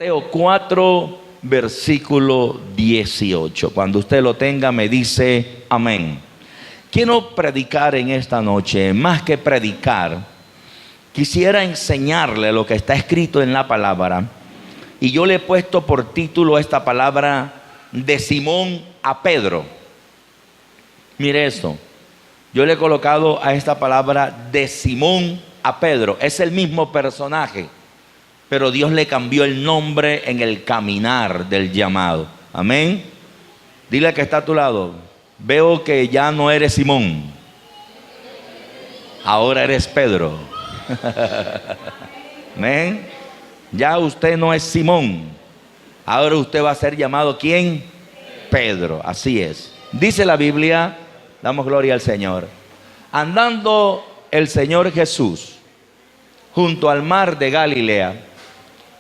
Mateo 4, versículo 18. Cuando usted lo tenga, me dice amén. Quiero predicar en esta noche. Más que predicar, quisiera enseñarle lo que está escrito en la palabra. Y yo le he puesto por título a esta palabra: de Simón a Pedro. Mire esto. Yo le he colocado a esta palabra de Simón a Pedro. Es el mismo personaje, pero Dios le cambió el nombre en el caminar del llamado. Amén. Dile que está a tu lado: veo que ya no eres Simón, ahora eres Pedro. Amén. Ya usted no es Simón, ahora usted va a ser llamado ¿quién? Pedro. Así es. Dice la Biblia, damos gloria al Señor: andando el Señor Jesús junto al mar de Galilea,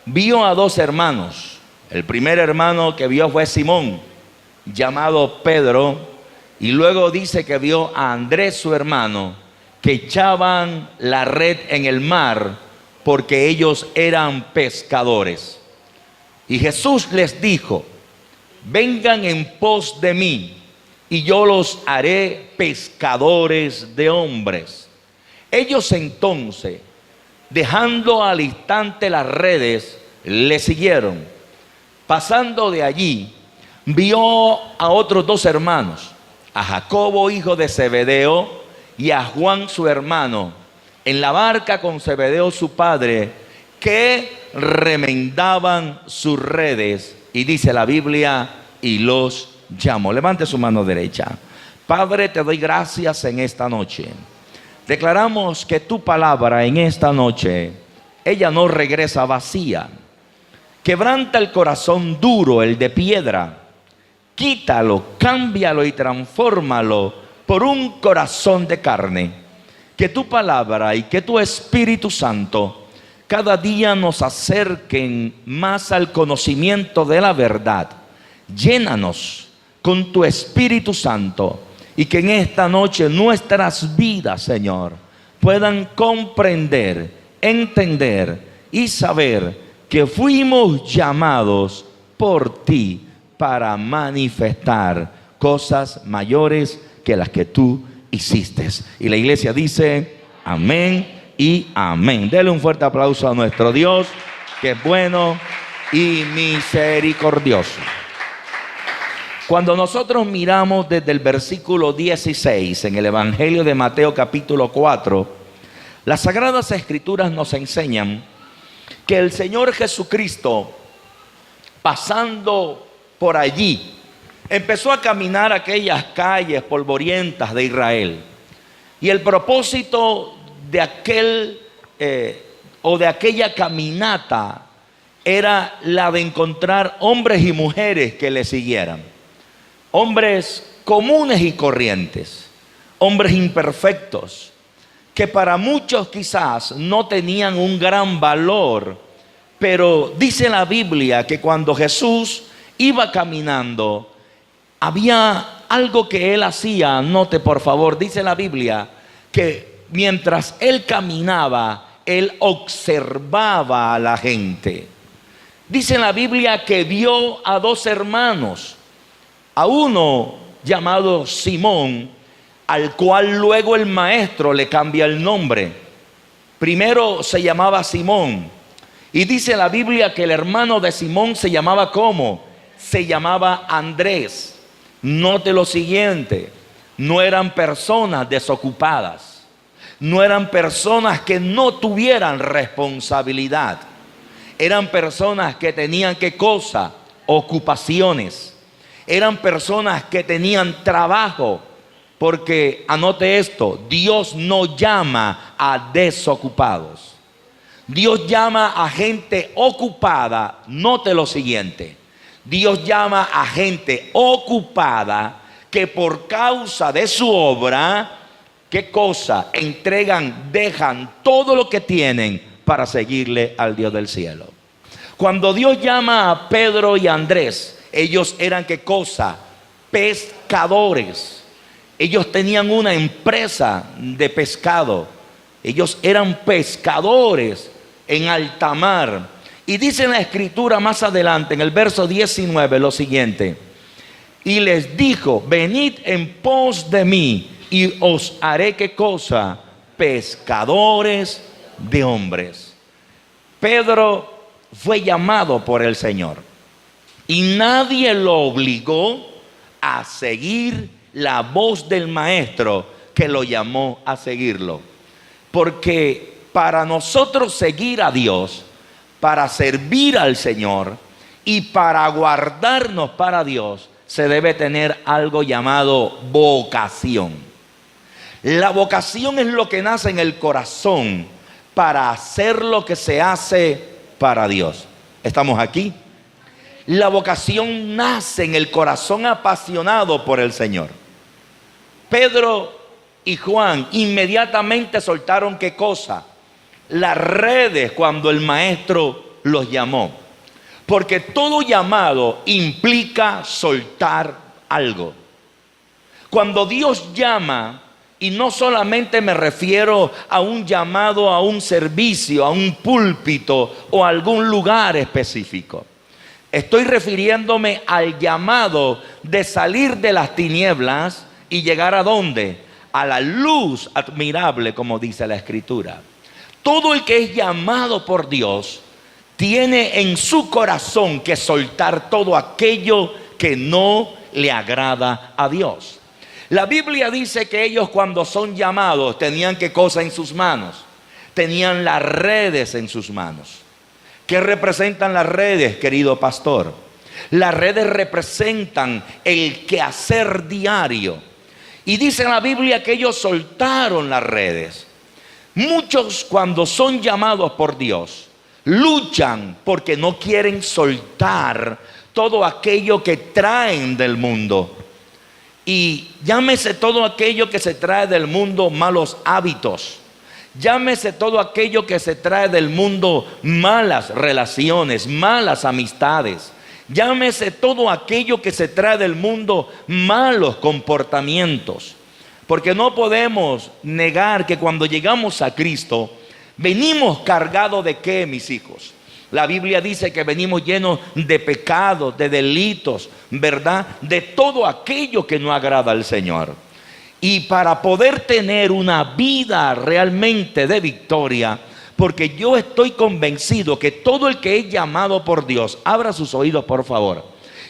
vio a dos hermanos. El primer hermano que vio fue Simón, llamado Pedro, y luego dice que vio a Andrés, su hermano, que echaban la red en el mar porque ellos eran pescadores. Y Jesús les dijo: vengan en pos de mí y yo los haré pescadores de hombres. Ellos entonces, dejando al instante las redes, le siguieron. Pasando de allí, vio a otros dos hermanos, a Jacobo, hijo de Zebedeo, y a Juan, su hermano, en la barca con Zebedeo, su padre, que remendaban sus redes. Y dice la Biblia: y los llamó. Levante su mano derecha. Padre, te doy gracias en esta noche. Declaramos que tu palabra en esta noche, ella no regresa vacía. Quebranta el corazón duro, el de piedra. Quítalo, cámbialo y transfórmalo por un corazón de carne. Que tu palabra y que tu Espíritu Santo cada día nos acerquen más al conocimiento de la verdad. Llénanos con tu Espíritu Santo, y que en esta noche nuestras vidas, Señor, puedan comprender, entender y saber que fuimos llamados por ti para manifestar cosas mayores que las que tú hiciste. Y la iglesia dice amén y amén. Dele un fuerte aplauso a nuestro Dios, que es bueno y misericordioso. Cuando nosotros miramos desde el versículo 16 en el Evangelio de Mateo capítulo 4, las Sagradas Escrituras nos enseñan que el Señor Jesucristo, pasando por allí, empezó a caminar aquellas calles polvorientas de Israel. Y el propósito de aquella caminata era la de encontrar hombres y mujeres que le siguieran. Hombres comunes y corrientes, hombres imperfectos, que para muchos quizás no tenían un gran valor, pero dice la Biblia que cuando Jesús iba caminando, había algo que él hacía. Note por favor, dice la Biblia que mientras él caminaba, él observaba a la gente. Dice la Biblia que vio a dos hermanos, a uno llamado Simón, al cual luego el maestro le cambia el nombre. Primero se llamaba Simón, y dice la Biblia que el hermano de Simón se llamaba ¿cómo? Se llamaba Andrés. Note lo siguiente: no eran personas desocupadas, no eran personas que no tuvieran responsabilidad, eran personas que tenían ¿qué cosa? Ocupaciones. Eran personas que tenían trabajo, porque anote esto: Dios no llama a desocupados, Dios llama a gente ocupada. Note lo siguiente: Dios llama a gente ocupada que por causa de su obra, ¿qué cosa? Entregan, dejan todo lo que tienen para seguirle al Dios del cielo. Cuando Dios llama a Pedro y a Andrés, ellos eran ¿qué cosa? Pescadores. Ellos tenían una empresa de pescado. Ellos eran pescadores en alta mar. Y dice en la escritura más adelante, en el verso 19, lo siguiente: y les dijo, venid en pos de mí, y os haré ¿qué cosa? Pescadores de hombres. Pedro fue llamado por el Señor, y nadie lo obligó a seguir la voz del maestro que lo llamó a seguirlo. Porque para nosotros seguir a Dios, para servir al Señor y para guardarnos para Dios, se debe tener algo llamado vocación. La vocación es lo que nace en el corazón para hacer lo que se hace para Dios. ¿Estamos aquí? La vocación nace en el corazón apasionado por el Señor. Pedro y Juan inmediatamente soltaron ¿qué cosa? Las redes cuando el maestro los llamó. Porque todo llamado implica soltar algo. Cuando Dios llama, y no solamente me refiero a un llamado a un servicio, a un púlpito o a algún lugar específico. Estoy refiriéndome al llamado de salir de las tinieblas y llegar ¿a dónde? A la luz admirable, como dice la Escritura. Todo el que es llamado por Dios tiene en su corazón que soltar todo aquello que no le agrada a Dios. La Biblia dice que ellos, cuando son llamados, tenían ¿qué cosa en sus manos? Tenían las redes en sus manos. ¿Qué representan las redes, querido pastor? Las redes representan el quehacer diario. Y dice la Biblia que ellos soltaron las redes. Muchos, cuando son llamados por Dios, luchan porque no quieren soltar todo aquello que traen del mundo. Y llámese todo aquello que se trae del mundo, malos hábitos. Llámese todo aquello que se trae del mundo, malas relaciones, malas amistades. Llámese todo aquello que se trae del mundo, malos comportamientos. Porque no podemos negar que cuando llegamos a Cristo, venimos cargados de ¿qué, mis hijos? La Biblia dice que venimos llenos de pecados, de delitos, ¿verdad? De todo aquello que no agrada al Señor. Y para poder tener una vida realmente de victoria, porque yo estoy convencido que todo el que es llamado por Dios, abra sus oídos por favor.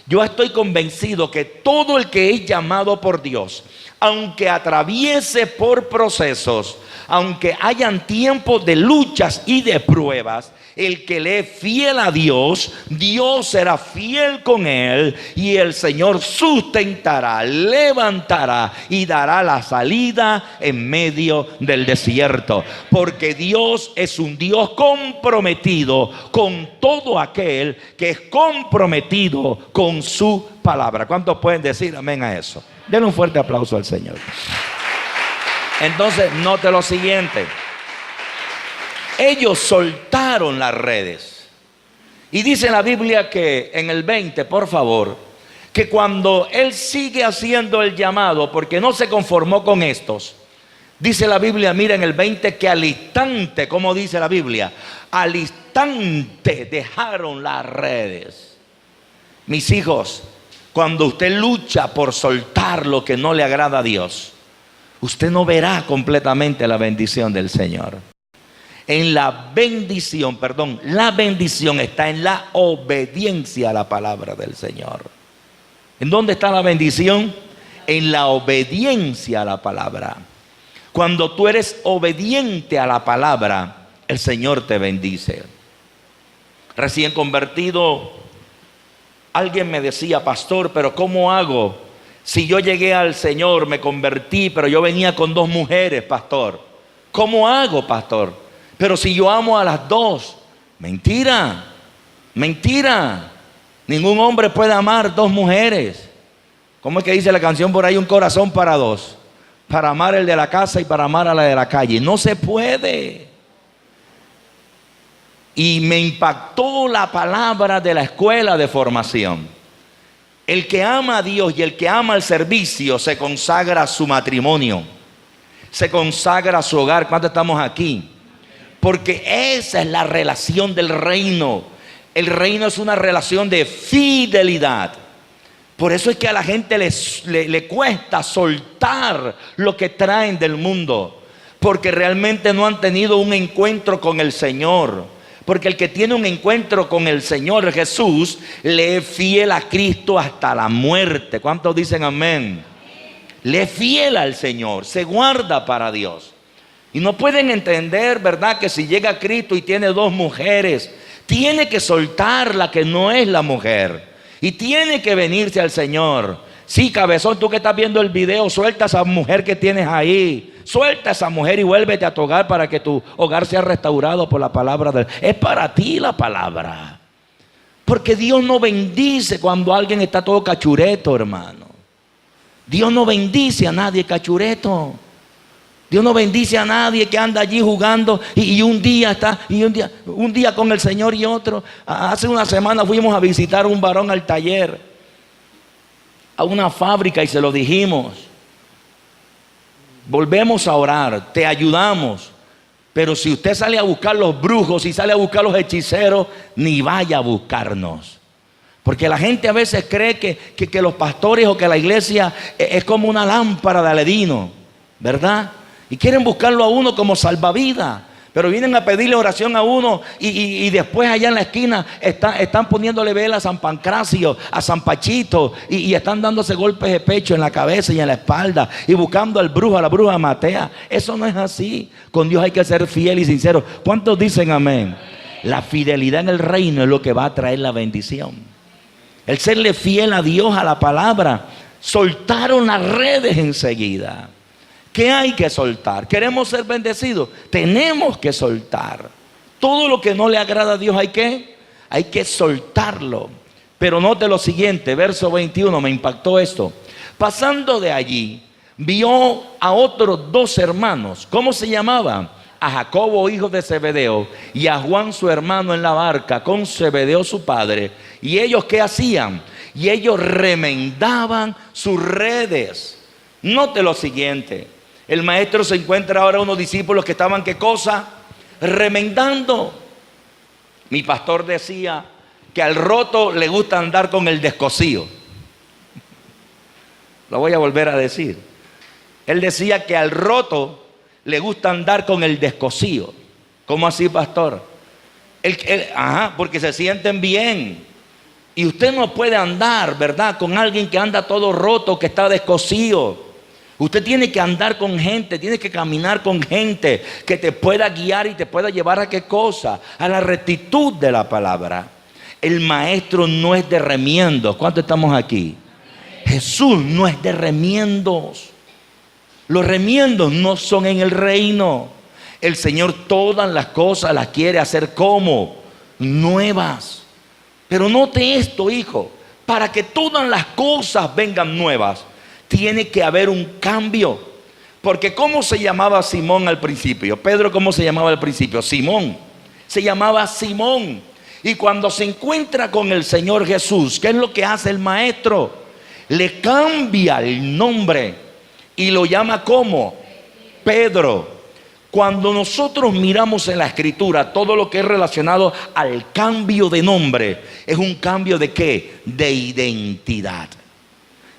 Yo estoy convencido que todo el que es llamado por Dios, aunque atraviese por procesos, aunque hayan tiempos de luchas y de pruebas, el que le es fiel a Dios, Dios será fiel con él, y el Señor sustentará, levantará y dará la salida en medio del desierto. Porque Dios es un Dios comprometido con todo aquel que es comprometido con su palabra. ¿Cuántos pueden decir amén a eso? Denle un fuerte aplauso al Señor. Entonces, note lo siguiente. Ellos soltaron las redes. Y dice la Biblia que en el 20, por favor, que cuando él sigue haciendo el llamado, porque no se conformó con estos, dice la Biblia, mira en el 20, que al instante, como dice la Biblia, al instante dejaron las redes. Mis hijos, cuando usted lucha por soltar lo que no le agrada a Dios, usted no verá completamente la bendición del Señor. En la bendición está en la obediencia a la palabra del Señor. ¿En dónde está la bendición? En la obediencia a la palabra. Cuando tú eres obediente a la palabra, el Señor te bendice. Recién convertido, alguien me decía, pastor, pero ¿cómo hago? Si yo llegué al Señor, me convertí, pero yo venía con 2 mujeres, pastor. ¿Cómo hago, pastor? Pero si yo amo a las 2, mentira, mentira. Ningún hombre puede amar 2 mujeres. ¿Cómo es que dice la canción por ahí? Un corazón para 2. Para amar el de la casa y para amar a la de la calle. No se puede. Y me impactó la palabra de la escuela de formación. El que ama a Dios y el que ama el servicio se consagra a su matrimonio, se consagra a su hogar. ¿Cuántos estamos aquí? Porque esa es la relación del reino. El reino es una relación de fidelidad. Por eso es que a la gente le cuesta soltar lo que traen del mundo, porque realmente no han tenido un encuentro con el Señor. Porque el que tiene un encuentro con el Señor Jesús le es fiel a Cristo hasta la muerte. ¿Cuántos dicen amén? Le es fiel al Señor, se guarda para Dios. Y no pueden entender, ¿verdad?, que si llega Cristo y tiene dos mujeres, tiene que soltar la que no es la mujer y tiene que venirse al Señor. Sí, cabezón, tú que estás viendo el video, suelta a esa mujer que tienes ahí. Suelta a esa mujer y vuélvete a tu hogar para que tu hogar sea restaurado por la palabra de Dios. Es para ti la palabra. Porque Dios no bendice cuando alguien está todo cachureto, hermano. Dios no bendice a nadie cachureto. Dios no bendice a nadie que anda allí jugando y un día está, y un día con el Señor y otro. Hace una semana fuimos a visitar a un varón al taller, a una fábrica, y se lo dijimos: volvemos a orar, te ayudamos, pero si usted sale a buscar los brujos y sale a buscar los hechiceros, ni vaya a buscarnos. Porque la gente a veces cree que los pastores o que la iglesia es como una lámpara de Aladino, ¿verdad? Y quieren buscarlo a uno como salvavidas, pero vienen a pedirle oración a uno y después allá en la esquina están poniéndole vela a San Pancracio, a San Pachito, y están dándose golpes de pecho en la cabeza y en la espalda y buscando al brujo, a la bruja Matea. Eso no es así. Con Dios hay que ser fiel y sincero. ¿Cuántos dicen amén? La fidelidad en el reino es lo que va a traer la bendición. El serle fiel a Dios, a la palabra. Soltaron las redes enseguida. ¿Qué hay que soltar? ¿Queremos ser bendecidos? Tenemos que soltar. Todo lo que no le agrada a Dios hay que soltarlo. Pero note lo siguiente, verso 21, me impactó esto. Pasando de allí, vio a otros dos hermanos. ¿Cómo se llamaban? A Jacobo, hijo de Zebedeo, y a Juan, su hermano, en la barca con Zebedeo, su padre. ¿Y ellos qué hacían? Y ellos remendaban sus redes. Note lo siguiente. El maestro se encuentra ahora unos discípulos que estaban, ¿qué cosa? Remendando. Mi pastor decía que al roto le gusta andar con el descosido. Lo voy a volver a decir. Él decía que al roto le gusta andar con el descosido. ¿Cómo así, pastor? Porque se sienten bien. Y usted no puede andar, ¿verdad?, con alguien que anda todo roto, que está descosido. Usted tiene que andar con gente, tiene que caminar con gente que te pueda guiar y te pueda llevar a qué cosa, a la rectitud de la palabra. El maestro no es de remiendos. ¿Cuántos estamos aquí? Jesús no es de remiendos. Los remiendos no son en el reino. El Señor todas las cosas las quiere hacer como nuevas. Pero note esto, hijo, para que todas las cosas vengan nuevas, tiene que haber un cambio. Porque ¿cómo se llamaba Simón al principio? Pedro, ¿cómo se llamaba al principio? Simón. Se llamaba Simón. Y cuando se encuentra con el Señor Jesús, ¿qué es lo que hace el maestro? Le cambia el nombre y lo llama ¿cómo? Pedro. Cuando nosotros miramos en la escritura todo lo que es relacionado al cambio de nombre, es un cambio de ¿qué? De identidad.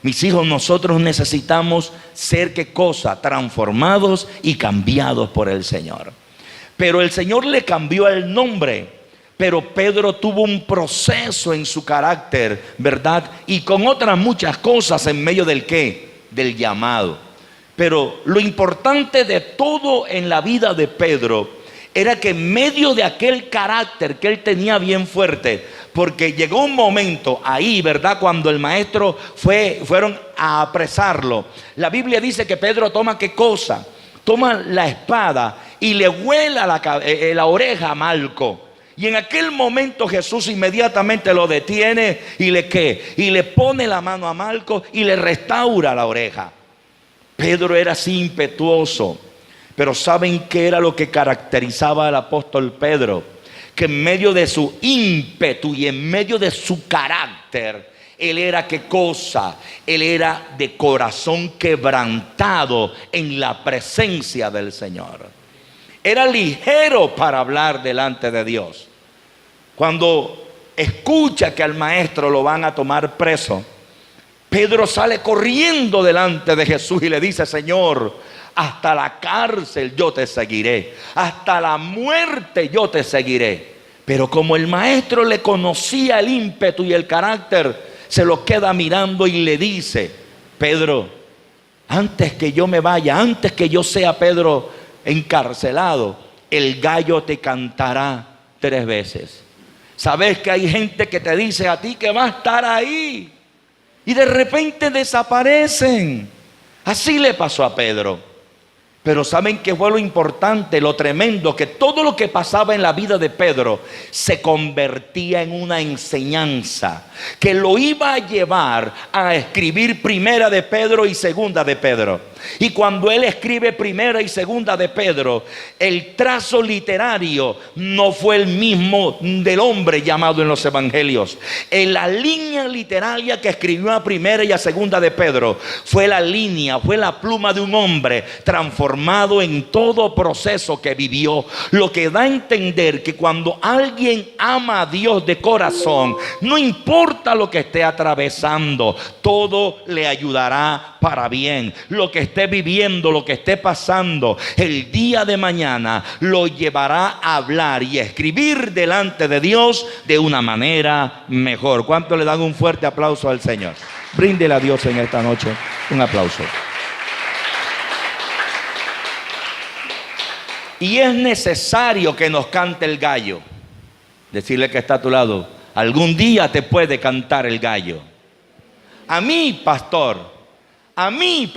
Mis hijos, nosotros necesitamos ser ¿qué cosa? Transformados y cambiados por el Señor. Pero el Señor le cambió el nombre, pero Pedro tuvo un proceso en su carácter, ¿verdad? Y con otras muchas cosas en medio del ¿qué? Del llamado. Pero lo importante de todo en la vida de Pedro era que en medio de aquel carácter que él tenía bien fuerte, porque llegó un momento ahí, ¿verdad?, cuando el maestro fueron a apresarlo. La Biblia dice que Pedro toma ¿qué cosa? Toma la espada y le huela la oreja a Malco. Y en aquel momento Jesús inmediatamente lo detiene y le pone la mano a Malco y le restaura la oreja. Pedro era así impetuoso. Pero ¿saben qué era lo que caracterizaba al apóstol Pedro? Que en medio de su ímpetu y en medio de su carácter, él era ¿qué cosa? Él era de corazón quebrantado en la presencia del Señor. Era ligero para hablar delante de Dios. Cuando escucha que al maestro lo van a tomar preso, Pedro sale corriendo delante de Jesús y le dice: Señor, hasta la cárcel yo te seguiré, hasta la muerte yo te seguiré. Pero como el maestro le conocía el ímpetu y el carácter, se lo queda mirando y le dice: Pedro, antes que yo me vaya, antes que yo sea, Pedro, encarcelado, el gallo te cantará 3 veces. Sabes que hay gente que te dice a ti que va a estar ahí y de repente desaparecen. Así le pasó a Pedro. Pero ¿saben qué fue lo importante, lo tremendo? Que todo lo que pasaba en la vida de Pedro se convertía en una enseñanza que lo iba a llevar a escribir Primera de Pedro y Segunda de Pedro. Y cuando él escribe Primera y Segunda de Pedro, el trazo literario no fue el mismo del hombre llamado en los evangelios. En la línea literaria que escribió a Primera y a Segunda de Pedro fue la línea, fue la pluma de un hombre transformado en todo proceso que vivió. Lo que da a entender que cuando alguien ama a Dios de corazón, no importa lo que esté atravesando, todo le ayudará para bien. Lo que esté viviendo, lo que esté pasando, el día de mañana lo llevará a hablar y a escribir delante de Dios de una manera mejor. ¿Cuánto le dan un fuerte aplauso al Señor? Bríndele a Dios en esta noche un aplauso. Y es necesario que nos cante el gallo. Decirle que está a tu lado: algún día te puede cantar el gallo. A mí, pastor, a mí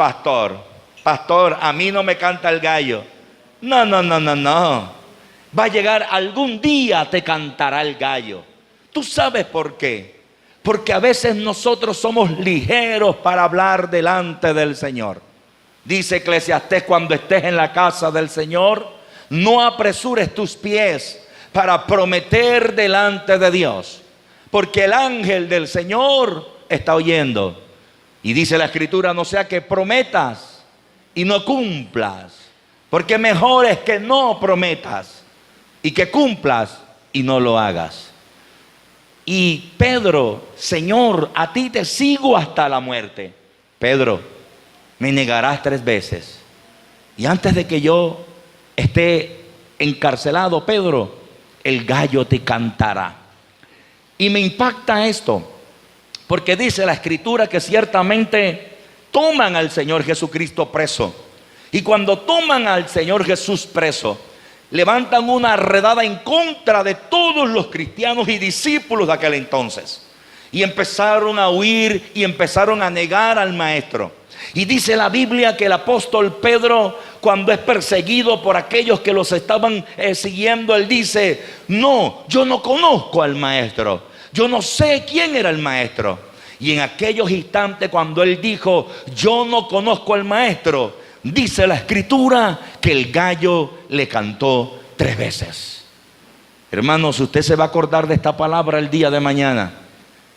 no me canta el gallo. No. Va a llegar, algún día te cantará el gallo. ¿Tú sabes por qué? Porque a veces nosotros somos ligeros para hablar delante del Señor. Dice Eclesiastés: cuando estés en la casa del Señor, no apresures tus pies para prometer delante de Dios, porque el ángel del Señor está oyendo. Y dice la Escritura: no sea que prometas y no cumplas, porque mejor es que no prometas y que cumplas y no lo hagas. Y Pedro: Señor, a ti te sigo hasta la muerte. Pedro, me negarás 3 veces. Y antes de que yo esté encarcelado, Pedro, el gallo te cantará. Y me impacta esto, porque dice la Escritura que ciertamente toman al Señor Jesucristo preso. Y cuando toman al Señor Jesús preso, levantan una redada en contra de todos los cristianos y discípulos de aquel entonces. Y empezaron a huir y empezaron a negar al Maestro. Y dice la Biblia que el apóstol Pedro, cuando es perseguido por aquellos que los estaban siguiendo, él dice: no, yo no conozco al Maestro, yo no sé quién era el Maestro. Y en aquellos instantes, cuando él dijo: yo no conozco al Maestro, dice la Escritura que el gallo le cantó 3 veces. Hermanos, usted se va a acordar de esta palabra el día de mañana.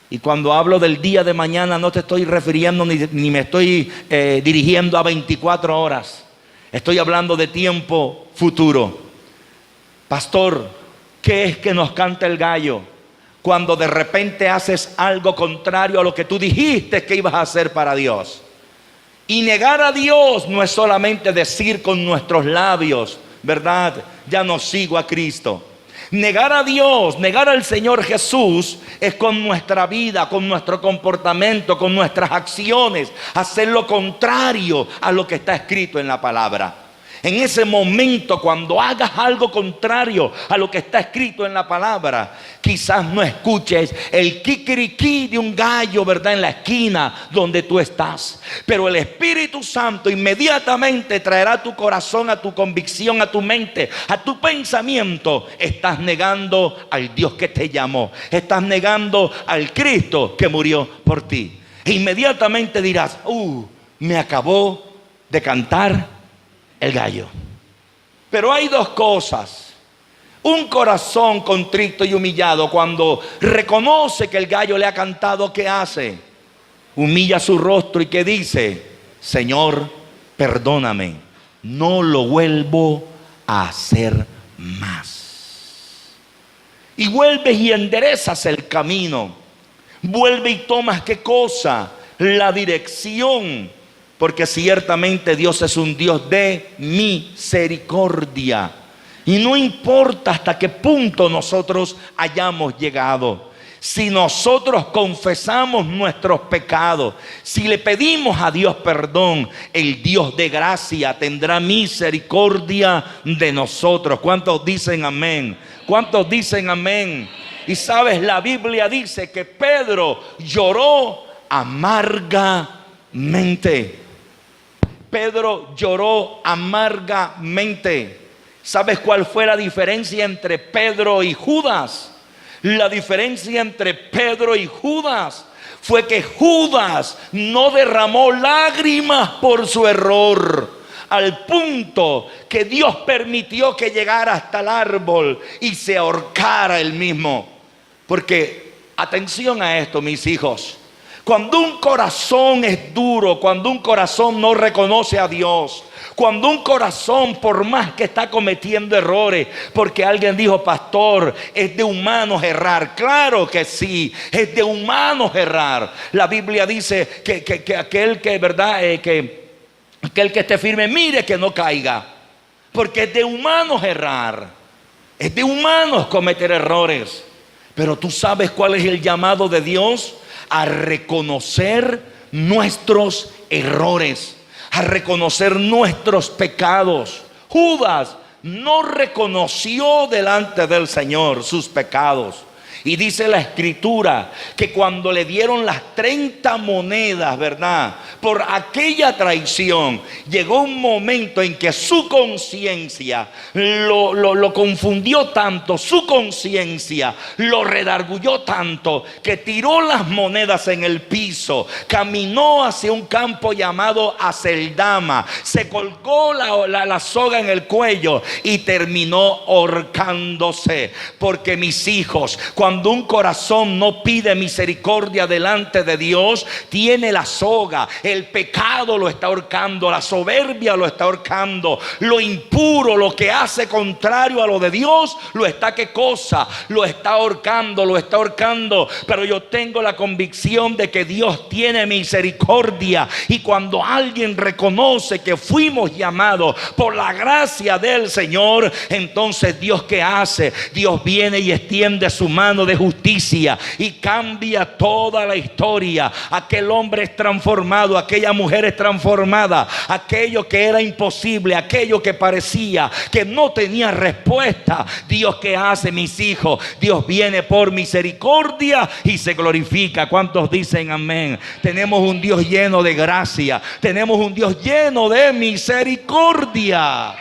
Y cuando hablo del día de mañana, no te estoy refiriendo ni me estoy dirigiendo a 24 horas. Estoy hablando de tiempo futuro. Pastor, ¿qué es que nos canta el gallo? Cuando de repente haces algo contrario a lo que tú dijiste que ibas a hacer para Dios. Y negar a Dios no es solamente decir con nuestros labios, ¿verdad? Ya no sigo a Cristo. Negar a Dios, negar al Señor Jesús, es con nuestra vida, con nuestro comportamiento, con nuestras acciones, hacer lo contrario a lo que está escrito en la palabra. En ese momento, cuando hagas algo contrario a lo que está escrito en la palabra, quizás no escuches el kikiriki de un gallo, ¿verdad?, en la esquina donde tú estás. Pero el Espíritu Santo inmediatamente traerá a tu corazón, a tu convicción, a tu mente, a tu pensamiento: estás negando al Dios que te llamó, estás negando al Cristo que murió por ti. E inmediatamente dirás: me acabó de cantar el gallo. Pero hay 2 cosas. Un corazón contrito y humillado, cuando reconoce que el gallo le ha cantado, ¿qué hace? Humilla su rostro y ¿qué dice? Señor, perdóname, no lo vuelvo a hacer más. y vuelves y enderezas el camino. Vuelve y tomas, ¿qué cosa? La dirección. Porque ciertamente Dios es un Dios de misericordia. Y no importa hasta qué punto nosotros hayamos llegado. Si nosotros confesamos nuestros pecados, si le pedimos a Dios perdón, el Dios de gracia tendrá misericordia de nosotros. ¿Cuántos dicen amén? ¿Cuántos dicen amén? Y sabes, la Biblia dice que Pedro lloró amargamente. Pedro lloró amargamente. ¿Sabes cuál fue la diferencia entre Pedro y Judas? La diferencia entre Pedro y Judas fue que Judas no derramó lágrimas por su error, al punto que Dios permitió que llegara hasta el árbol y se ahorcara él mismo. Porque, atención a esto, mis hijos, cuando un corazón es duro, cuando un corazón no reconoce a Dios, cuando un corazón, por más que está cometiendo errores, porque alguien dijo, pastor, es de humanos errar. Claro que sí, es de humanos errar. La Biblia dice que aquel que, ¿verdad? Que aquel que esté firme, mire que no caiga. Porque es de humanos errar. Es de humanos cometer errores. Pero tú sabes cuál es el llamado de Dios: a reconocer nuestros errores, a reconocer nuestros pecados. Judas no reconoció delante del Señor sus pecados. Y dice la Escritura que cuando le dieron las 30 monedas, ¿verdad?, por aquella traición, llegó un momento en que su conciencia lo confundió tanto, su conciencia lo redargulló tanto, que tiró las monedas en el piso, caminó hacia un campo llamado Aceldama, se colgó la soga en el cuello y terminó ahorcándose. Porque, mis hijos, cuando un corazón no pide misericordia delante de Dios, tiene la soga, el pecado lo está ahorcando, la soberbia lo está ahorcando, lo impuro, lo que hace contrario a lo de Dios, lo está, ¿qué cosa? Lo está ahorcando, lo está ahorcando. Pero yo tengo la convicción de que Dios tiene misericordia, y cuando alguien reconoce que fuimos llamados por la gracia del Señor, entonces Dios, ¿qué hace? Dios viene y extiende su mano de justicia y cambia toda la historia. Aquel hombre es transformado, aquella mujer es transformada, aquello que era imposible, aquello que parecía que no tenía respuesta, Dios, ¿qué hace, mis hijos? Dios viene por misericordia y se glorifica. ¿Cuántos dicen amén? Tenemos un Dios lleno de gracia, tenemos un Dios lleno de misericordia.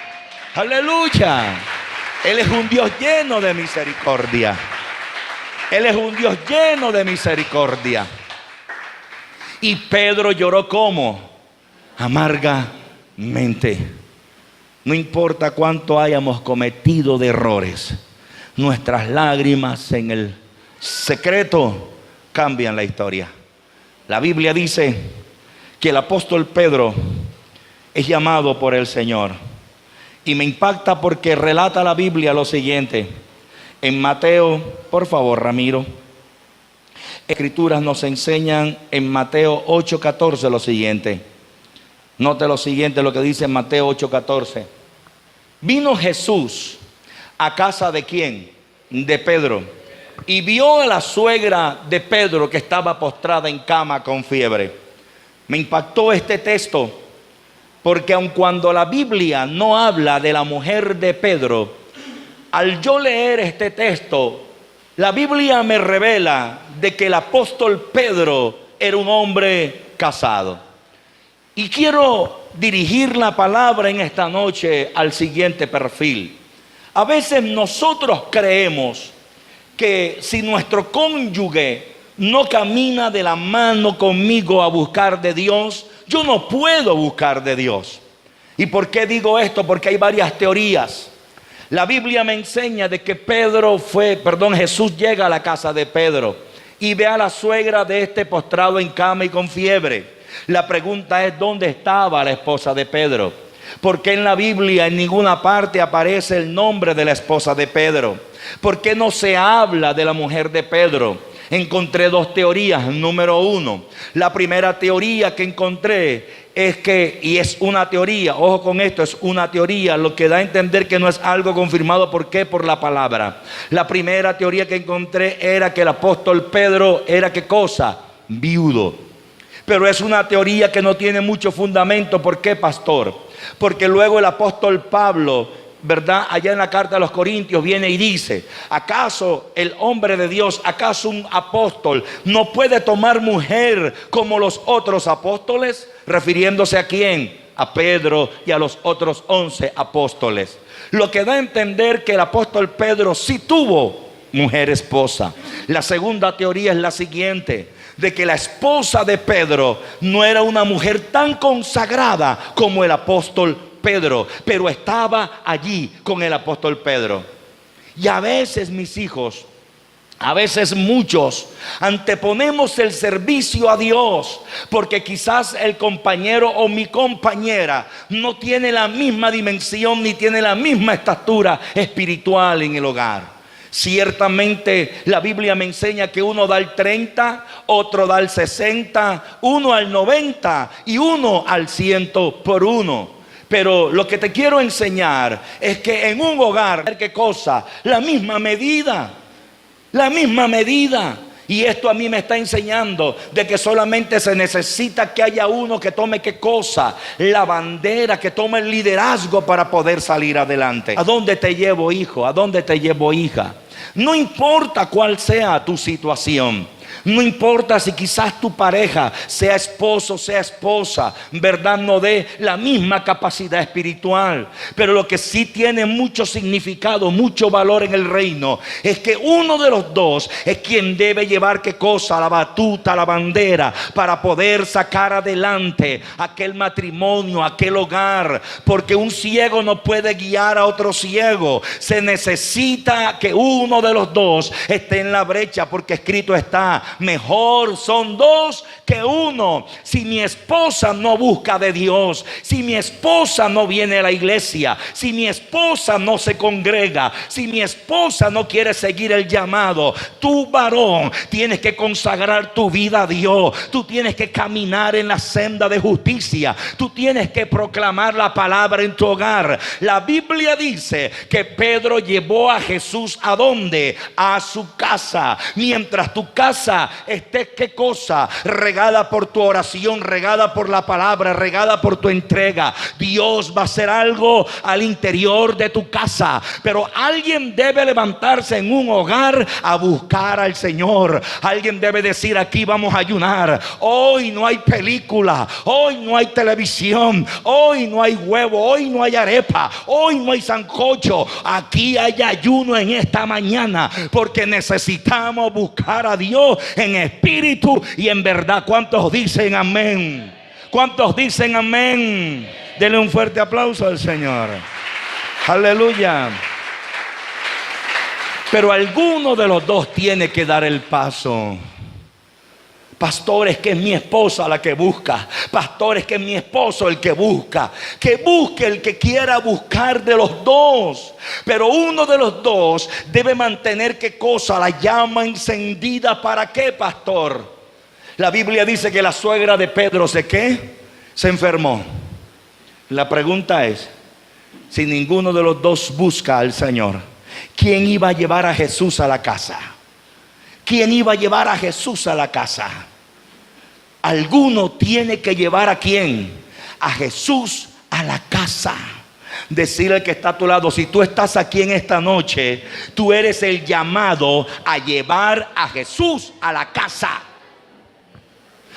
Aleluya. Él es un Dios lleno de misericordia. Él es un Dios lleno de misericordia. Y Pedro lloró, ¿cómo? Amargamente. No importa cuánto hayamos cometido de errores, nuestras lágrimas en el secreto cambian la historia. La Biblia dice que el apóstol Pedro es llamado por el Señor. Y me impacta porque relata la Biblia lo siguiente. En Mateo, por favor, Ramiro, Escrituras nos enseñan en Mateo 8:14 lo siguiente. Note lo siguiente, lo que dice en Mateo 8:14. Vino Jesús a casa de ¿quién? De Pedro. Y vio a la suegra de Pedro que estaba postrada en cama con fiebre. Me impactó este texto porque aun cuando la Biblia no habla de la mujer de Pedro, al yo leer este texto, la Biblia me revela de que el apóstol Pedro era un hombre casado. Y quiero dirigir la palabra en esta noche al siguiente perfil. A veces nosotros creemos que si nuestro cónyuge no camina de la mano conmigo a buscar de Dios, yo no puedo buscar de Dios. ¿Y por qué digo esto? Porque hay varias teorías. La Biblia me enseña de que Jesús llega a la casa de Pedro y ve a la suegra de este postrado en cama y con fiebre. La pregunta es, ¿dónde estaba la esposa de Pedro? Porque en la Biblia en ninguna parte aparece el nombre de la esposa de Pedro. ¿Por qué no se habla de la mujer de Pedro? Encontré dos teorías. Número uno, la primera teoría que encontré es que, y es una teoría, ojo con esto, es una teoría, lo que da a entender que no es algo confirmado. ¿Por qué? Por la palabra. La primera teoría que encontré era que el apóstol Pedro era, ¿qué cosa? Viudo. Pero es una teoría que no tiene mucho fundamento. ¿Por qué, pastor? Porque luego el apóstol Pablo, ¿verdad?, allá en la carta a los Corintios viene y dice: ¿acaso el hombre de Dios, acaso un apóstol, no puede tomar mujer como los otros apóstoles? Refiriéndose ¿a quién? A Pedro y a los otros 11 apóstoles. Lo que da a entender que el apóstol Pedro sí tuvo mujer esposa. La segunda teoría es la siguiente: de que la esposa de Pedro no era una mujer tan consagrada como el apóstol Pedro, pero estaba allí con el apóstol Pedro. Y a veces, mis hijos, a veces muchos anteponemos el servicio a Dios porque quizás el compañero o mi compañera no tiene la misma dimensión ni tiene la misma estatura espiritual en el hogar. Ciertamente la Biblia me enseña que uno da el 30, otro da el 60, uno al 90 y uno al 100 por uno. Pero lo que te quiero enseñar es que en un hogar, ¿qué cosa? La misma medida. La misma medida. Y esto a mí me está enseñando de que solamente se necesita que haya uno que tome ¿qué cosa? La bandera, que tome el liderazgo para poder salir adelante. ¿A dónde te llevo, hijo? ¿A dónde te llevo, hija? No importa cuál sea tu situación. No importa si quizás tu pareja, sea esposo, sea esposa, verdad, no dé la misma capacidad espiritual. Pero lo que sí tiene mucho significado, mucho valor en el reino, es que uno de los dos es quien debe llevar ¿qué cosa? La batuta, la bandera, para poder sacar adelante aquel matrimonio, aquel hogar. Porque un ciego no puede guiar a otro ciego. Se necesita que uno de los dos esté en la brecha, porque escrito está: mejor son dos que uno. Si mi esposa no busca de Dios, si mi esposa no viene a la iglesia, si mi esposa no se congrega, si mi esposa no quiere seguir el llamado, tú, varón, tienes que consagrar tu vida a Dios. Tú tienes que caminar en la senda de justicia. Tú tienes que proclamar la palabra en tu hogar. La Biblia dice que Pedro llevó a Jesús ¿a dónde? A su casa. Mientras tu casa esté ¿qué cosa? Regada por tu oración, regada por la palabra, regada por tu entrega, Dios va a hacer algo al interior de tu casa. Pero alguien debe levantarse en un hogar a buscar al Señor. Alguien debe decir: aquí vamos a ayunar. Hoy no hay película, hoy no hay televisión, hoy no hay huevo, hoy no hay arepa, hoy no hay sancocho. Aquí hay ayuno en esta mañana, porque necesitamos buscar a Dios en espíritu y en verdad. ¿Cuántos dicen amén? ¿Cuántos dicen amén? Denle un fuerte aplauso al Señor. Aleluya. Pero alguno de los dos tiene que dar el paso. Pastores, que es mi esposa la que busca. Pastores, que es mi esposo el que busca. Que busque el que quiera buscar de los dos. Pero uno de los dos debe mantener ¿qué cosa? La llama encendida. ¿Para qué, pastor? La Biblia dice que la suegra de Pedro se enfermó. La pregunta es: si ninguno de los dos busca al Señor, ¿quién iba a llevar a Jesús a la casa? ¿Quién iba a llevar a Jesús a la casa? Alguno tiene que llevar ¿a quién? A Jesús a la casa. Decirle al que está a tu lado: si tú estás aquí en esta noche, tú eres el llamado a llevar a Jesús a la casa.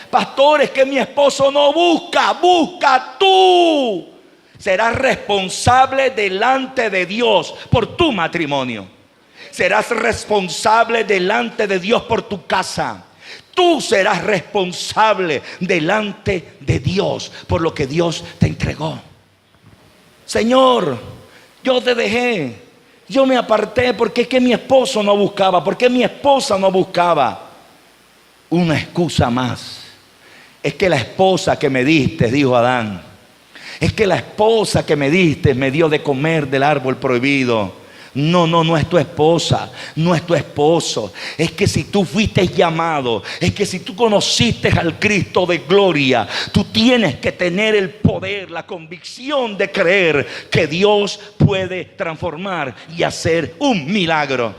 Pastores, que mi esposo no busca. Busca tú. Serás responsable delante de Dios por tu matrimonio. Serás responsable delante de Dios por tu casa. Tú serás responsable delante de Dios por lo que Dios te entregó. Señor, yo te dejé, yo me aparté porque es que mi esposo no buscaba, porque mi esposa no buscaba. Una excusa más. Es que la esposa que me diste, dijo Adán, es que la esposa que me diste me dio de comer del árbol prohibido. No es tu esposa, no es tu esposo. Es que si tú fuiste llamado, es que si tú conociste al Cristo de gloria, tú tienes que tener el poder, la convicción de creer que Dios puede transformar y hacer un milagro.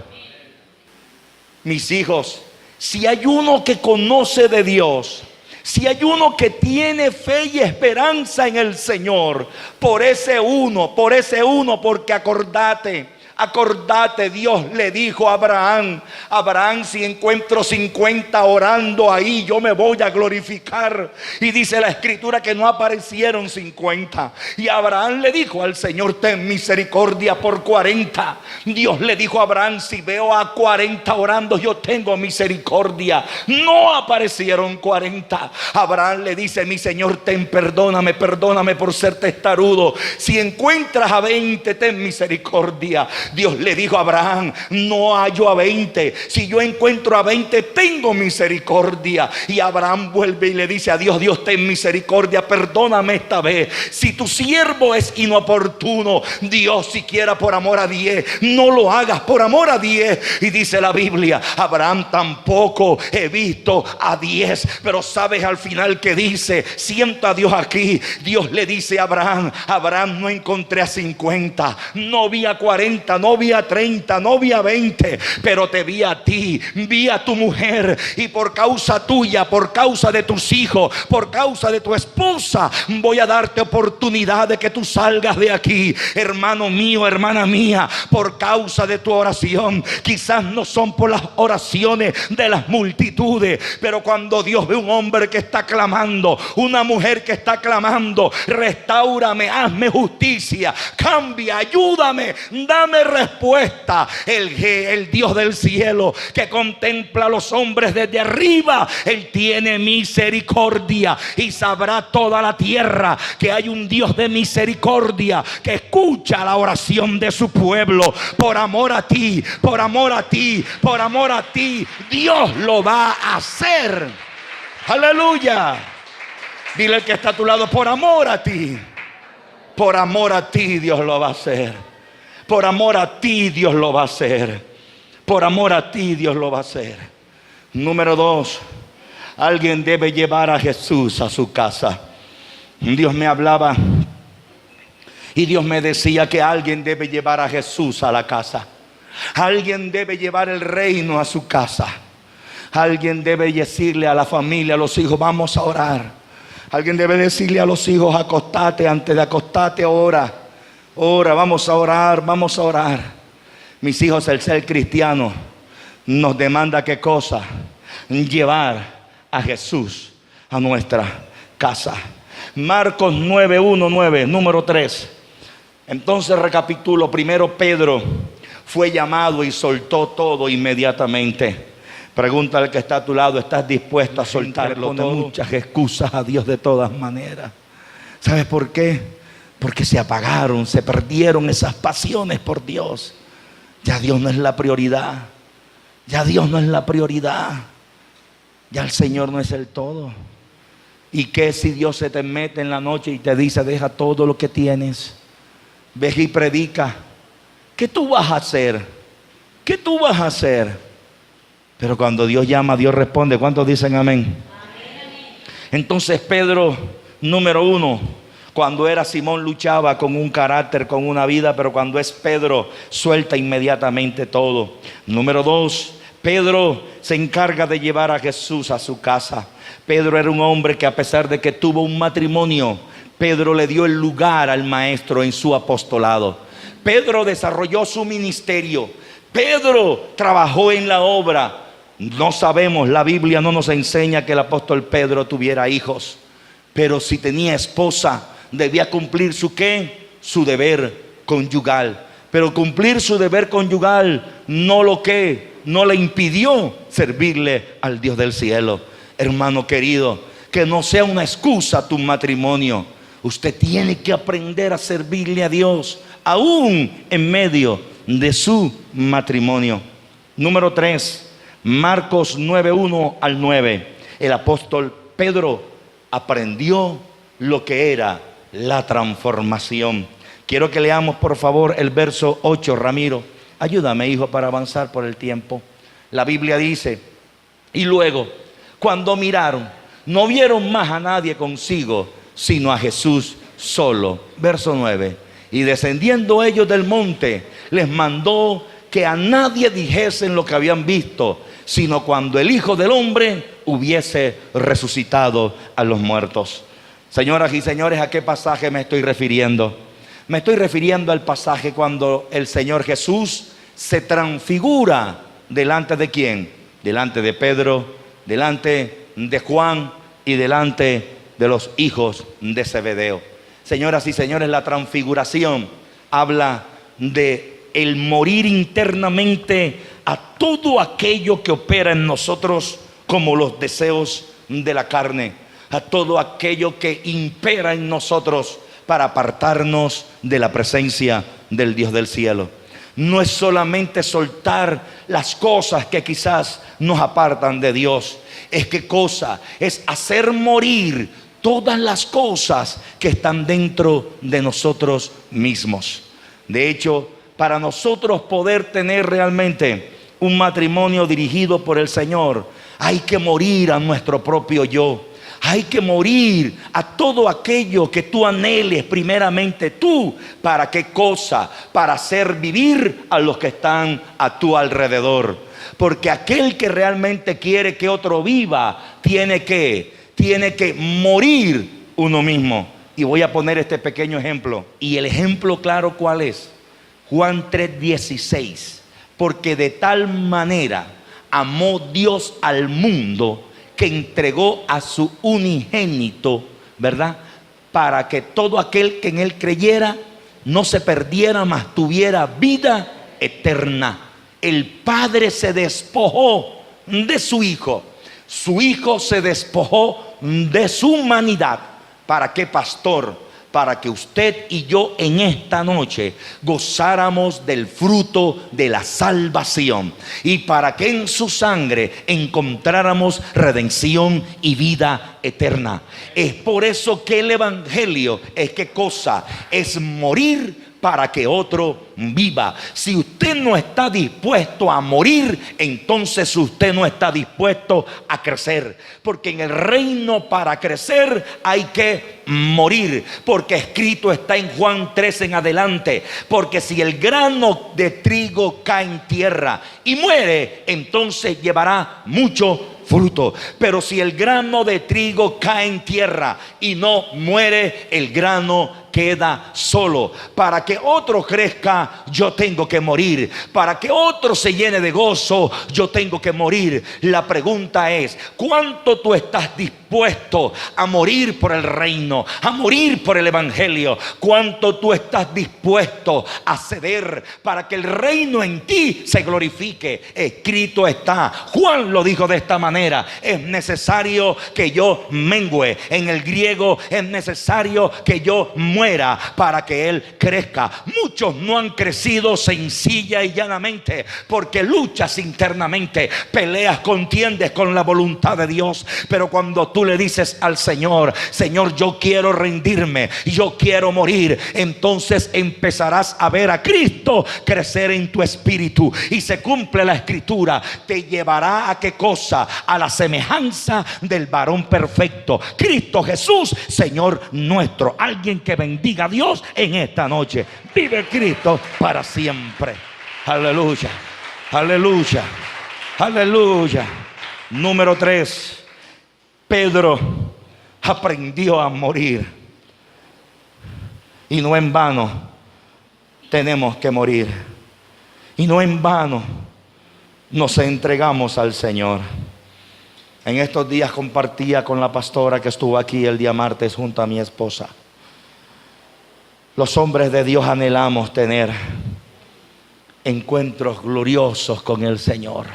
Mis hijos, si hay uno que conoce de Dios, si hay uno que tiene fe y esperanza en el Señor, por ese uno, porque acordate, Dios le dijo a Abraham, si encuentro 50 orando ahí, yo me voy a glorificar. Y dice la escritura que no aparecieron 50. Y Abraham le dijo al Señor, ten misericordia por 40. Dios le dijo a Abraham, si veo a 40 orando, yo tengo misericordia. No aparecieron 40. Abraham le dice, mi Señor, perdóname por ser testarudo. Si encuentras a 20, ten misericordia. Dios le dijo a Abraham, no hallo a 20. Si yo encuentro a 20, tengo misericordia. Y Abraham vuelve y le dice a Dios, Dios, ten misericordia, perdóname esta vez. Si tu siervo es inoportuno, Dios, siquiera por amor a 10, no lo hagas por amor a 10. Y dice la Biblia, Abraham, tampoco he visto a 10. Pero sabes al final que dice, sienta a Dios aquí. Dios le dice a Abraham, no encontré a 50, no vi a 40, no vi a 30, no vi a 20, pero te vi a ti, vi a tu mujer, y por causa tuya, por causa de tus hijos, por causa de tu esposa, voy a darte oportunidad de que tú salgas de aquí. Hermano mío, hermana mía, por causa de tu oración. Quizás no son por las oraciones de las multitudes, pero cuando Dios ve un hombre que está clamando, una mujer que está clamando, restáurame, hazme justicia, cambia, ayúdame, dame respuesta. El Dios del cielo, que contempla a los hombres desde arriba, Él tiene misericordia, y sabrá toda la tierra que hay un Dios de misericordia que escucha la oración de su pueblo. Por amor a ti, por amor a ti, por amor a ti, Dios lo va a hacer. Aleluya. Dile al que está a tu lado, por amor a ti, por amor a ti Dios lo va a hacer. Por amor a ti Dios lo va a hacer. Por amor a ti Dios lo va a hacer. Número 2, alguien debe llevar a Jesús a su casa. Dios me hablaba y Dios me decía que alguien debe llevar a Jesús a la casa. Alguien debe llevar el reino a su casa. Alguien debe decirle a la familia, a los hijos, vamos a orar. Alguien debe decirle a los hijos, acostate, antes de acostarte, ora. Ora, vamos a orar, vamos a orar. Mis hijos, el ser cristiano nos demanda ¿qué cosa? Llevar a Jesús a nuestra casa. Marcos 9:1-9, número 3. Entonces recapitulo. Primero, Pedro fue llamado y soltó todo inmediatamente. Pregunta al que está a tu lado, ¿estás dispuesto a soltarlo todo? Muchas excusas a Dios de todas maneras. ¿Sabes por qué? Porque se apagaron, se perdieron esas pasiones por Dios. Ya Dios no es la prioridad. Ya Dios no es la prioridad. Ya el Señor no es el todo. ¿Y qué si Dios se te mete en la noche y te dice, deja todo lo que tienes, ve y predica? ¿Qué tú vas a hacer? ¿Qué tú vas a hacer? Pero cuando Dios llama, Dios responde. ¿Cuántos dicen amén? Amén. Entonces Pedro, número 1, cuando era Simón luchaba con un carácter, con una vida, pero cuando es Pedro suelta inmediatamente todo. Número 2, Pedro se encarga de llevar a Jesús a su casa. Pedro era un hombre que, a pesar de que tuvo un matrimonio, Pedro le dio el lugar al maestro en su apostolado. Pedro desarrolló su ministerio. Pedro trabajó en la obra. No sabemos, la Biblia no nos enseña que el apóstol Pedro tuviera hijos, pero si tenía esposa, debía cumplir su ¿qué? Su deber conyugal. Pero cumplir su deber conyugal no le impidió servirle al Dios del cielo. Hermano querido, que no sea una excusa tu matrimonio. Usted tiene que aprender a servirle a Dios, aún en medio de su matrimonio. Número 3, Marcos 9:1-9. El apóstol Pedro aprendió lo que era la transformación. Quiero que leamos por favor el verso 8, Ramiro. Ayúdame, hijo, para avanzar por el tiempo. La Biblia dice, y luego, cuando miraron, no vieron más a nadie consigo, sino a Jesús solo. Verso 9. Y descendiendo ellos del monte, les mandó que a nadie dijesen lo que habían visto, sino cuando el Hijo del Hombre hubiese resucitado a los muertos. Señoras y señores, ¿a qué pasaje me estoy refiriendo? Me estoy refiriendo al pasaje cuando el Señor Jesús se transfigura delante de ¿quién? Delante de Pedro, delante de Juan y delante de los hijos de Zebedeo. Señoras y señores, la transfiguración habla de el morir internamente a todo aquello que opera en nosotros como los deseos de la carne, a todo aquello que impera en nosotros para apartarnos de la presencia del Dios del cielo. No es solamente soltar las cosas que quizás nos apartan de Dios. Es qué cosa, es hacer morir todas las cosas que están dentro de nosotros mismos. De hecho, para nosotros poder tener realmente un matrimonio dirigido por el Señor, hay que morir a nuestro propio yo. Hay que morir a todo aquello que tú anheles primeramente tú. ¿Para qué cosa? Para hacer vivir a los que están a tu alrededor. Porque aquel que realmente quiere que otro viva, tiene que morir uno mismo. Y voy a poner este pequeño ejemplo. Y el ejemplo claro, ¿cuál es? Juan 3:16. Porque de tal manera amó Dios al mundo, que entregó a su unigénito, ¿verdad? Para que todo aquel que en él creyera no se perdiera, mas tuviera vida eterna. El Padre se despojó de su Hijo. Su Hijo se despojó de su humanidad. ¿Para qué, pastor? Para que usted y yo en esta noche gozáramos del fruto de la salvación, y para que en su sangre encontráramos redención y vida eterna. Es por eso que el evangelio es ¿qué cosa? Es morir para que otro viva. Si usted no está dispuesto a morir, entonces usted no está dispuesto a crecer. Porque en el reino, para crecer hay que morir. Porque escrito está en Juan 3 en adelante: porque si el grano de trigo cae en tierra y muere, entonces llevará mucho fruto. Pero si el grano de trigo cae en tierra y no muere, el grano queda solo. Para que otro crezca, yo tengo que morir. Para que otro se llene de gozo, yo tengo que morir. La pregunta es: ¿cuánto tú estás dispuesto a morir por el reino, a morir por el evangelio? ¿Cuánto tú estás dispuesto a ceder para que el reino en ti se glorifique? Escrito está, Juan lo dijo de esta manera: es necesario que yo mengüe. En el griego es necesario que yo muera para que él crezca. Muchos no han crecido sencilla y llanamente porque luchas internamente, peleas, contiendes con la voluntad de Dios. Pero cuando tú le dices al Señor: Señor, yo quiero rendirme, yo quiero morir, entonces empezarás a ver a Cristo crecer en tu espíritu, y se cumple la escritura: te llevará a qué cosa, a la semejanza del varón perfecto, Cristo Jesús, Señor nuestro. Alguien que bendiga a Dios en esta noche. Vive Cristo para siempre. Aleluya, aleluya, aleluya. Número 3, Pedro aprendió a morir, y no en vano tenemos que morir, y no en vano nos entregamos al Señor. En estos días compartía con la pastora que estuvo aquí el día martes junto a mi esposa. Los hombres de Dios anhelamos tener encuentros gloriosos con el Señor.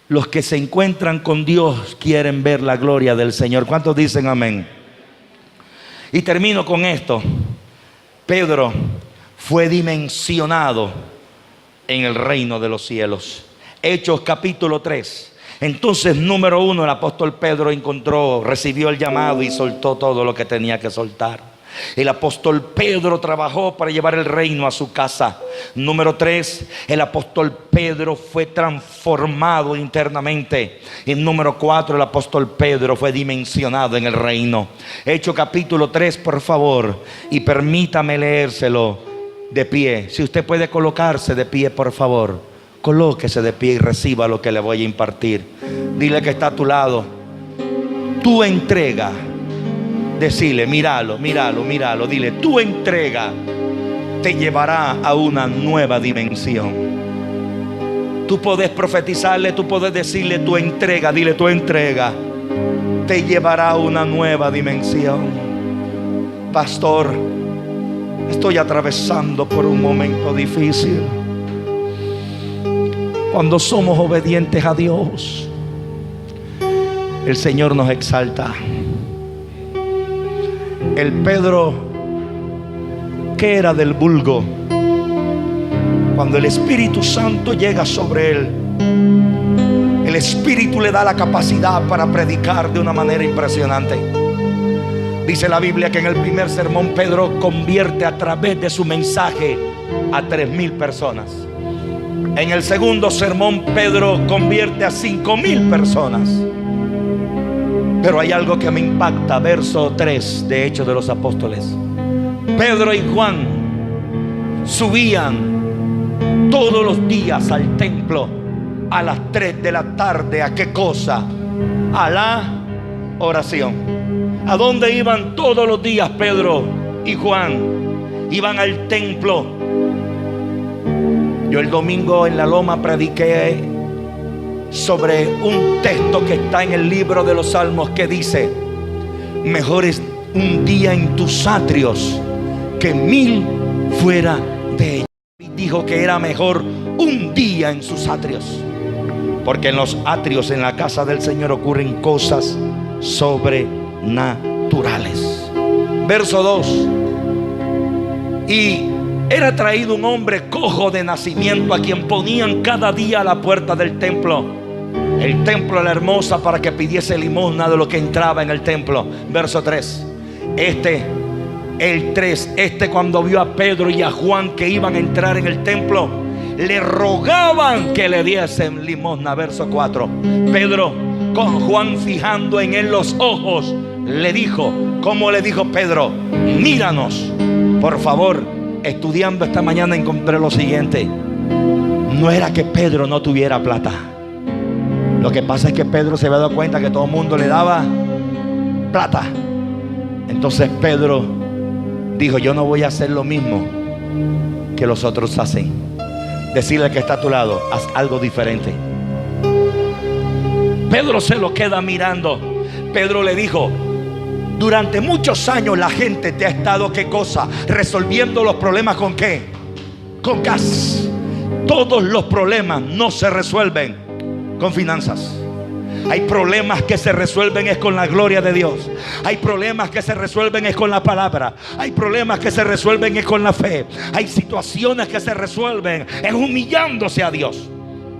Los que se encuentran con Dios quieren ver la gloria del Señor. ¿Cuántos dicen amén? Y termino con esto. Pedro fue dimensionado en el reino de los cielos. Hechos capítulo 3. Entonces, número 1, el apóstol Pedro recibió el llamado y soltó todo lo que tenía que soltar. El apóstol Pedro trabajó para llevar el reino a su casa. Número 3, el apóstol Pedro fue transformado internamente. Y número 4, el apóstol Pedro fue dimensionado en el reino. Hechos capítulo 3, por favor, y permítame leérselo de pie. Si usted puede colocarse de pie, por favor, colóquese de pie y reciba lo que le voy a impartir. Dile que está a tu lado: tu entrega. Decile, míralo, dile: tu entrega te llevará a una nueva dimensión. Tú puedes profetizarle, tú puedes decirle: tu entrega, dile: tu entrega te llevará a una nueva dimensión. Pastor, estoy atravesando por un momento difícil. Cuando somos obedientes a Dios, el Señor nos exalta. El Pedro que era del vulgo, cuando el Espíritu Santo llega sobre él, el Espíritu le da la capacidad para predicar de una manera impresionante. Dice la Biblia que en el primer sermón Pedro convierte a través de su mensaje a 3,000 personas. En el segundo sermón Pedro convierte a 5,000 personas. Pero hay algo que me impacta, verso 3 de Hechos de los Apóstoles. Pedro y Juan subían todos los días al templo a las 3 de la tarde. ¿A qué cosa? A la oración. ¿A dónde iban todos los días Pedro y Juan? Iban al templo. Yo el domingo en la Loma prediqué sobre un texto que está en el libro de los Salmos, que dice: mejor es un día en tus atrios que 1,000 fuera de ellos. Y dijo que era mejor un día en sus atrios, porque en los atrios, en la casa del Señor, ocurren cosas sobrenaturales. Verso 2: y era traído un hombre cojo de nacimiento, a quien ponían cada día a la puerta del templo. El templo era hermosa, para que pidiese limosna de lo que entraba en el templo. Verso 3. Este cuando vio a Pedro y a Juan que iban a entrar en el templo, le rogaban que le diesen limosna. Verso 4. Pedro, con Juan fijando en él los ojos, le dijo, ¿cómo le dijo Pedro? Míranos. Por favor, estudiando esta mañana encontré lo siguiente: no era que Pedro no tuviera plata. Lo que pasa es que Pedro se había dado cuenta que todo el mundo le daba plata. Entonces Pedro dijo: yo no voy a hacer lo mismo que los otros hacen. Decirle que está a tu lado: haz algo diferente. Pedro se lo queda mirando. Pedro le dijo: durante muchos años la gente te ha estado, ¿qué cosa? Resolviendo los problemas ¿con qué? Con gas. Todos los problemas no se resuelven con finanzas. Hay problemas que se resuelven es con la gloria de Dios. Hay problemas que se resuelven es con la palabra. Hay problemas que se resuelven es con la fe. Hay situaciones que se resuelven es humillándose a Dios.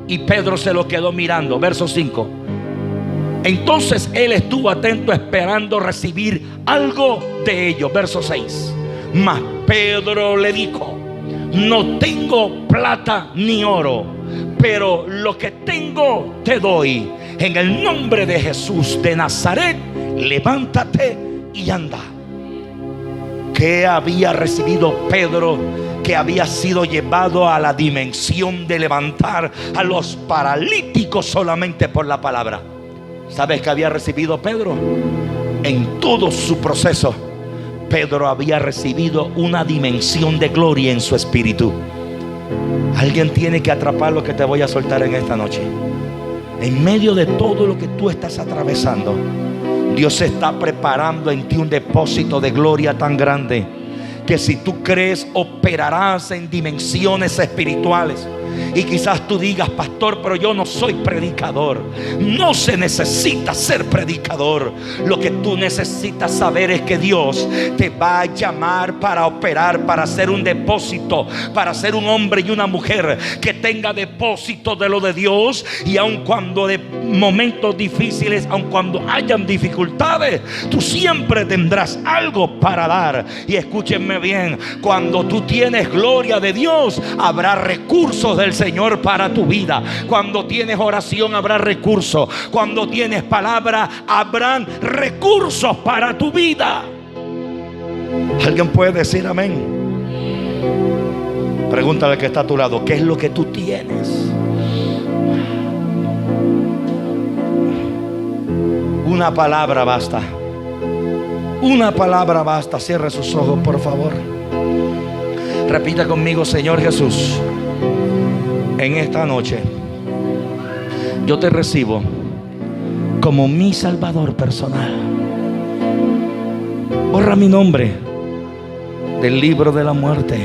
Y Pedro se lo quedó mirando. Verso 5. Entonces él estuvo atento, esperando recibir algo de ellos. Verso 6. Mas Pedro le dijo: no tengo plata ni oro, pero lo que tengo te doy. En el nombre de Jesús de Nazaret, levántate y anda. ¿Qué había recibido Pedro? Que había sido llevado a la dimensión de levantar a los paralíticos solamente por la palabra. ¿Sabes qué había recibido Pedro? En todo su proceso, Pedro había recibido una dimensión de gloria en su espíritu. Alguien tiene que atrapar lo que te voy a soltar en esta noche. En medio de todo lo que tú estás atravesando, Dios está preparando en ti un depósito de gloria tan grande, que si tú crees, operarás en dimensiones espirituales Y quizás tú digas: pastor, pero yo no soy predicador. No se necesita ser predicador. Lo que tú necesitas saber es que Dios te va a llamar para operar, para hacer un depósito, para ser un hombre y una mujer que tenga depósito de lo de Dios. Y aun cuando de momentos difíciles, aun cuando hayan dificultades, tú siempre tendrás algo para dar. Y escúchenme bien: cuando tú tienes gloria de Dios, habrá recursos del Señor para tu vida. Cuando tienes oración, habrá recursos. Cuando tienes palabra, habrán recursos para tu vida. ¿Alguien puede decir amén? Pregúntale al que está a tu lado: ¿qué es lo que tú tienes? Una palabra basta. Una palabra basta. Cierre sus ojos, por favor. Repita conmigo: Señor Jesús, en esta noche yo te recibo como mi Salvador personal. Borra mi nombre del libro de la muerte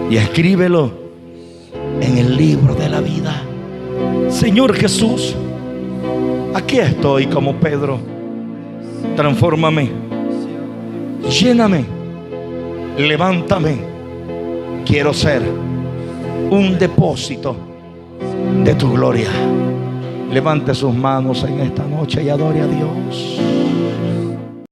y escríbelo en el libro de la vida. Señor Jesús, aquí estoy como Pedro. Transfórmame, lléname, levántame. Quiero ser un depósito de tu gloria. Levante sus manos en esta noche y adore a Dios.